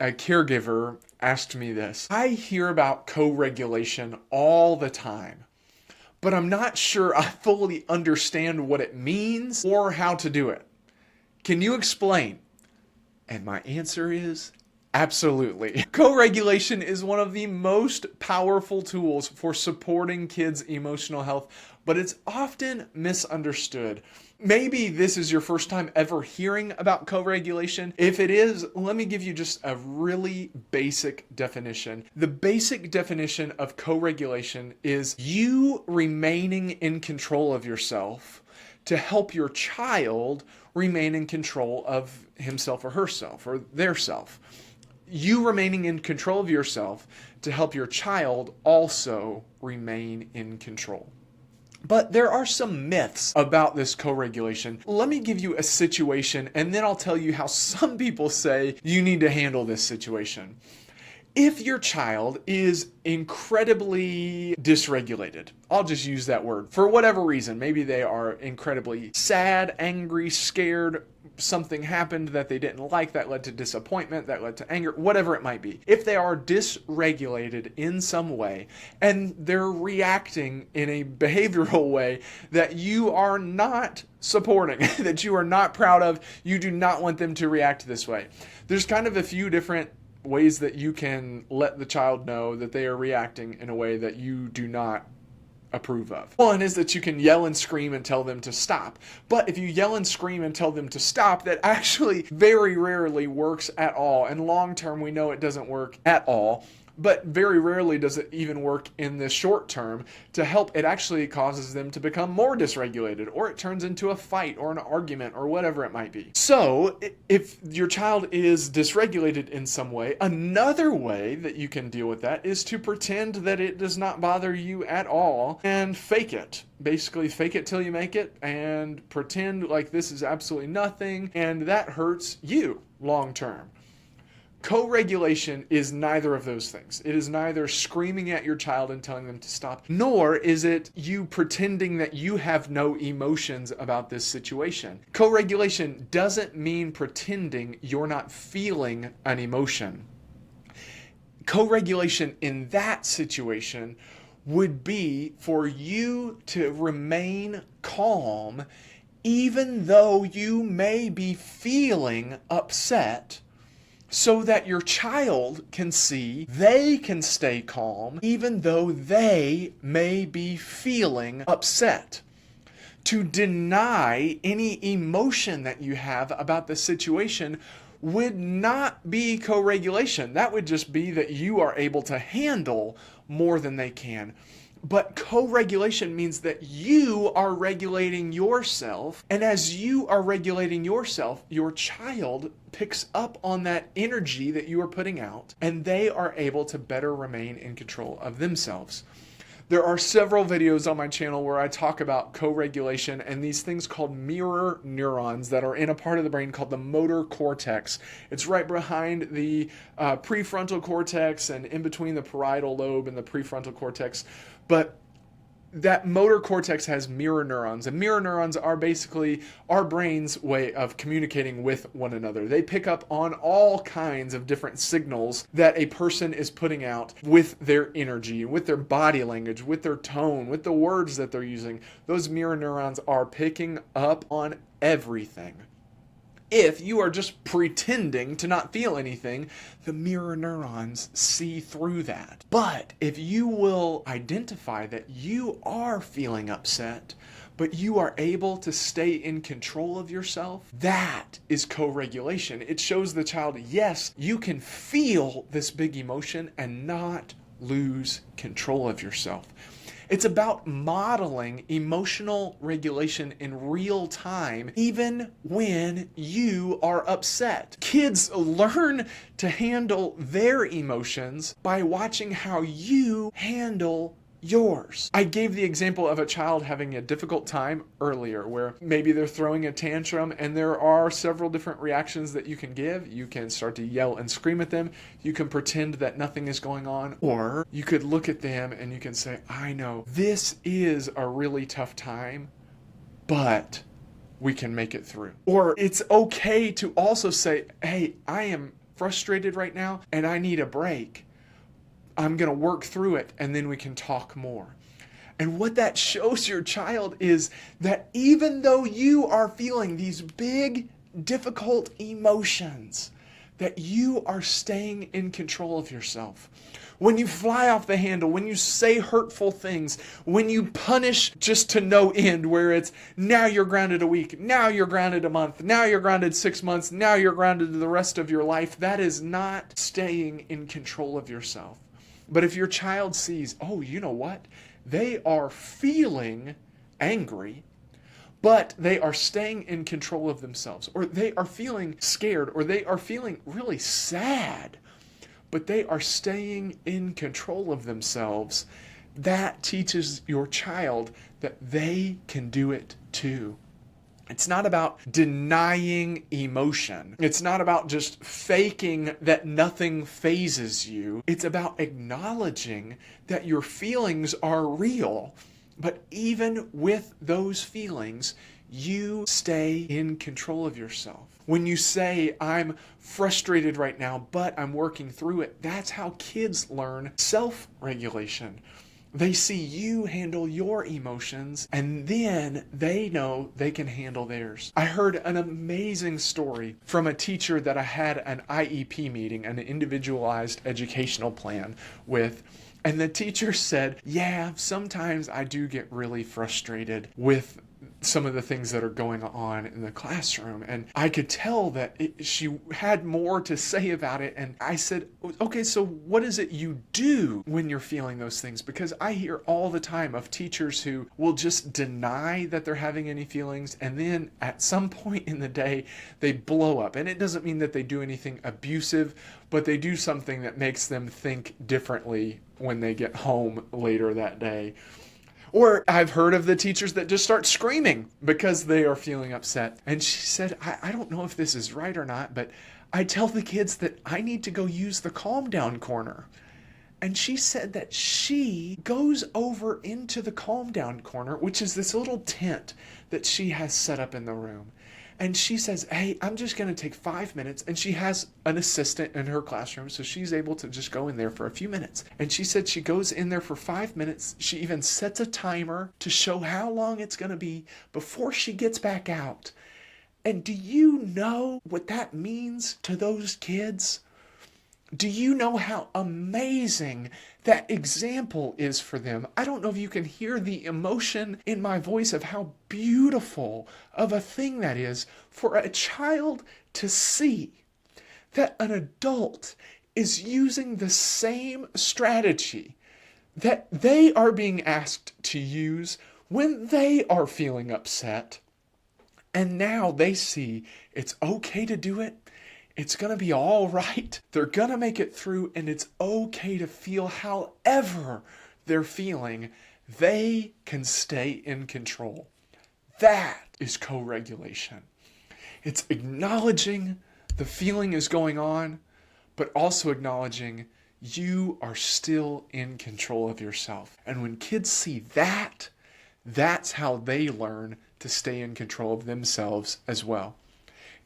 A caregiver asked me this. I hear about co-regulation all the time, but I'm not sure I fully understand what it means or how to do it. Can you explain? And my answer is absolutely. Co-regulation is one of the most powerful tools for supporting kids' emotional health, but it's often misunderstood. Maybe this is your first time ever hearing about co-regulation. If it is, let me give you just a really basic definition. The basic definition of co-regulation is you remaining in control of yourself to help your child remain in control of himself or herself or their self. You remaining in control of yourself to help your child also remain in control. But there are some myths about this co-regulation. Let me give you a situation and then I'll tell you how some people say you need to handle this situation. If your child is incredibly dysregulated, I'll just use that word, for whatever reason, maybe they are incredibly sad, angry, scared, something happened that they didn't like that led to disappointment, that led to anger, whatever it might be. If they are dysregulated in some way and they're reacting in a behavioral way that you are not supporting, that you are not proud of, you do not want them to react this way. There's kind of a few different ways that you can let the child know that they are reacting in a way that you do not approve of. One is that you can yell and scream and tell them to stop. But if you yell and scream and tell them to stop, that actually very rarely works at all. And long term, we know it doesn't work at all. But very rarely does it even work in the short term to help. It actually causes them to become more dysregulated, or it turns into a fight or an argument or whatever it might be. So if your child is dysregulated in some way, another way that you can deal with that is to pretend that it does not bother you at all and fake it. Basically, fake it till you make it and pretend like this is absolutely nothing, and that hurts you long term. Co-regulation is neither of those things. It is neither screaming at your child and telling them to stop, nor is it you pretending that you have no emotions about this situation. Co-regulation doesn't mean pretending you're not feeling an emotion. Co-regulation in that situation would be for you to remain calm even though you may be feeling upset, so that your child can see they can stay calm even though they may be feeling upset. To deny any emotion that you have about the situation would not be co-regulation. That would just be that you are able to handle more than they can. But co-regulation means that you are regulating yourself, and as you are regulating yourself, your child picks up on that energy that you are putting out, and they are able to better remain in control of themselves. There are several videos on my channel where I talk about co-regulation and these things called mirror neurons that are in a part of the brain called the motor cortex. It's right behind the prefrontal cortex and in between the parietal lobe and the prefrontal cortex. But that motor cortex has mirror neurons, and mirror neurons are basically our brain's way of communicating with one another. They pick up on all kinds of different signals that a person is putting out with their energy, with their body language, with their tone, with the words that they're using. Those mirror neurons are picking up on everything. If you are just pretending to not feel anything, the mirror neurons see through that. But if you will identify that you are feeling upset, but you are able to stay in control of yourself, that is co-regulation. It shows the child, yes, you can feel this big emotion and not lose control of yourself. It's about modeling emotional regulation in real time, even when you are upset. Kids learn to handle their emotions by watching how you handle yours. I gave the example of a child having a difficult time earlier where maybe they're throwing a tantrum and there are several different reactions that you can give. You can start to yell and scream at them. You can pretend that nothing is going on, or you could look at them and you can say, I know this is a really tough time, but we can make it through. Or it's okay to also say, hey, I am frustrated right now and I need a break. I'm going to work through it and then we can talk more. And what that shows your child is that even though you are feeling these big, difficult emotions, that you are staying in control of yourself. When you fly off the handle, when you say hurtful things, when you punish just to no end, where it's now you're grounded a week, now you're grounded a month, now you're grounded 6 months, now you're grounded the rest of your life, that is not staying in control of yourself. But if your child sees, oh, you know what? They are feeling angry, but they are staying in control of themselves, or they are feeling scared, or they are feeling really sad, but they are staying in control of themselves, that teaches your child that they can do it too. It's not about denying emotion. It's not about just faking that nothing phases you. It's about acknowledging that your feelings are real. But even with those feelings, you stay in control of yourself. When you say, I'm frustrated right now, but I'm working through it, that's how kids learn self-regulation. They see you handle your emotions, and then they know they can handle theirs. I heard an amazing story from a teacher that I had an IEP meeting, an individualized educational plan with. And the teacher said, yeah, sometimes I do get really frustrated with some of the things that are going on in the classroom. And I could tell that she had more to say about it. And I said, okay, so what is it you do when you're feeling those things? Because I hear all the time of teachers who will just deny that they're having any feelings. And then at some point in the day, they blow up. And it doesn't mean that they do anything abusive, but they do something that makes them think differently when they get home later that day. Or I've heard of the teachers that just start screaming because they are feeling upset. And she said, I don't know if this is right or not, but I tell the kids that I need to go use the calm down corner. And she said that she goes over into the calm down corner, which is this little tent that she has set up in the room. And she says, hey, I'm just going to take 5 minutes. And she has an assistant in her classroom, so she's able to just go in there for a few minutes. And she said she goes in there for 5 minutes. She even sets a timer to show how long it's going to be before she gets back out. And do you know what that means to those kids? Do you know how amazing that example is for them? I don't know if you can hear the emotion in my voice of how beautiful of a thing that is for a child to see that an adult is using the same strategy that they are being asked to use when they are feeling upset. And now they see it's okay to do it. It's going to be all right. They're going to make it through, and it's okay to feel however they're feeling. They can stay in control. That is co-regulation. It's acknowledging the feeling is going on, but also acknowledging you are still in control of yourself. And when kids see that, that's how they learn to stay in control of themselves as well.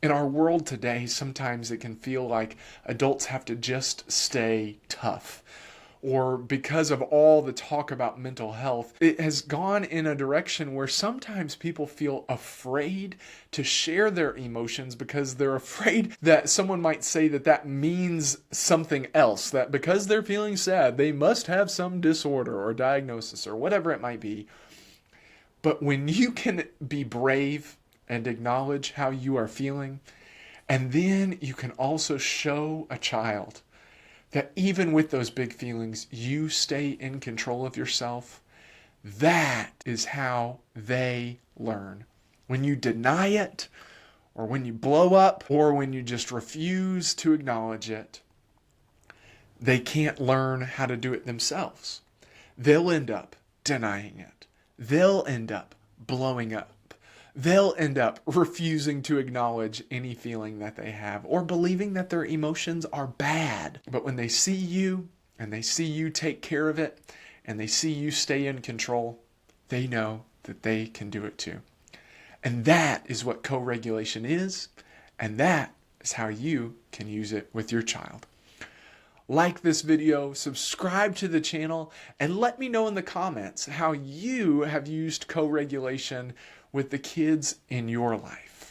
In our world today, sometimes it can feel like adults have to just stay tough. Or because of all the talk about mental health, it has gone in a direction where sometimes people feel afraid to share their emotions because they're afraid that someone might say that that means something else, that because they're feeling sad, they must have some disorder or diagnosis or whatever it might be. But when you can be brave and acknowledge how you are feeling, and then you can also show a child that even with those big feelings, you stay in control of yourself. That is how they learn. When you deny it, or when you blow up, or when you just refuse to acknowledge it, they can't learn how to do it themselves. They'll end up denying it. They'll end up blowing up. They'll end up refusing to acknowledge any feeling that they have or believing that their emotions are bad. But when they see you and they see you take care of it and they see you stay in control, they know that they can do it too. And that is what co-regulation is. And that is how you can use it with your child. Like this video, subscribe to the channel, and let me know in the comments how you have used co-regulation with the kids in your life.